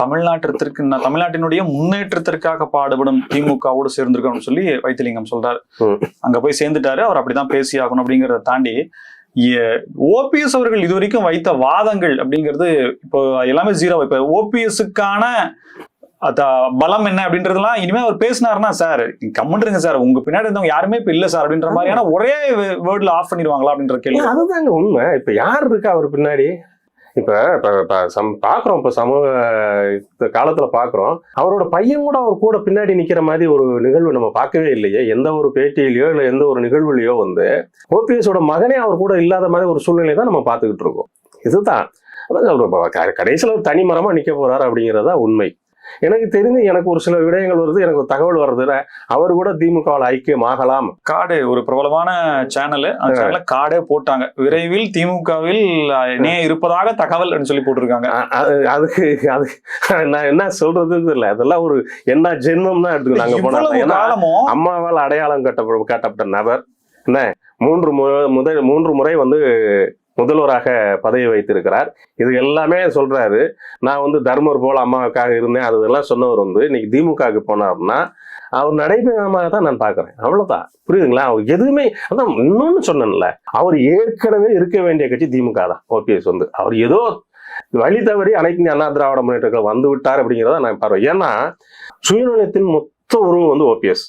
தமிழ்நாட்டினுடைய முன்னேற்றத்திற்காக பாடுபடும் திமுகவோடு சேர்ந்திருக்கணும்னு சொல்லி வைத்திலிங்கம் சொல்றாரு. அங்க போய் சேர்ந்துட்டாரு, அவர் அப்படிதான் பேசி ஆகணும் அப்படிங்கறத தாண்டி ஓபிஎஸ் அவர்கள் இதுவரைக்கும் வைத்த வாதங்கள் அப்படிங்கிறது இப்போ எல்லாமே ஜீரோ. இப்ப ஓபிஎஸ்க்கான பலம் என்ன அப்படின்றதுலாம் இனிமே அவர் பேசினாருன்னா, சார் கம்முன்றுங்க சார், உங்க பின்னாடி இருந்தவங்க யாருமே இப்ப இல்ல சார் அப்படின்ற மாதிரியான ஒரே வேர்ட்ல ஆஃப் பண்ணிடுவாங்களா அப்படின்ற கேள்வி. அதுதாங்க உண்மை. இப்ப யார் இருக்கா அவர் பின்னாடி? இப்ப பாக்குறோம், இப்ப சமூக காலத்துல பாக்குறோம், அவரோட பையன் கூட அவர் கூட பின்னாடி நிக்கிற மாதிரி ஒரு நிகழ்வு நம்ம பார்க்கவே இல்லையே. எந்த ஒரு பேட்டியிலயோ இல்ல எந்த ஒரு நிகழ்வுலயோ ஓபிஎஸோட மகனே அவர் கூட இல்லாத மாதிரி ஒரு சூழ்நிலை தான் நம்ம பார்த்துக்கிட்டு இருக்கோம். இதுதான் கடைசியில் ஒரு தனி மரமா நிக்க போறாரு அப்படிங்கிறதா உண்மை. எனக்கு தெரிஞ்சு எனக்கு ஒரு சில விடயங்கள் வருது, எனக்கு ஒரு தகவல் வருது, அவர் கூட திமுகவில் ஐக்கியம் ஆகலாம். காடு ஒரு பிரபலமான சேனல், அந்த சேனல்ல காடே போட்டாங்க, விரைவில் திமுகவில் இருப்பதாக தகவல் சொல்லி போட்டிருக்காங்க. அதுக்கு நான் என்ன சொல்றது இல்லை, அதெல்லாம் ஒரு என்ன ஜென்மம் தான் எடுத்துக்கணும். அங்க போனா அம்மாவால் அடையாளம் காட்டப்பட்ட நபர் என்ன 3 முறை முதல்வராக பதவி வைத்திருக்கிறார். இது எல்லாமே சொல்றாரு. நான் தர்மர் போல அம்மாவுக்காக இருந்தேன், அதெல்லாம் சொன்னவர் இன்னைக்கு திமுகவுக்கு போனார்னா அவர் நடைபெறாம தான் நான் பாக்குறேன். அவ்வளவுதான், புரியுதுங்களா? அவர் எதுவுமே அதான் இன்னொன்னு சொன்னேன்ல, அவர் ஏற்கனவே இருக்க வேண்டிய கட்சி திமுக தான். ஓபிஎஸ் அவர் ஏதோ வழி தவறி அனைத்து இந்திய அண்ணா திராவிட முன்னேற்றங்கள் வந்து விட்டார் அப்படிங்கிறத நான் பார்வை. ஏன்னா சுயநலத்தின் மொத்த உருவம் ஓபிஎஸ்.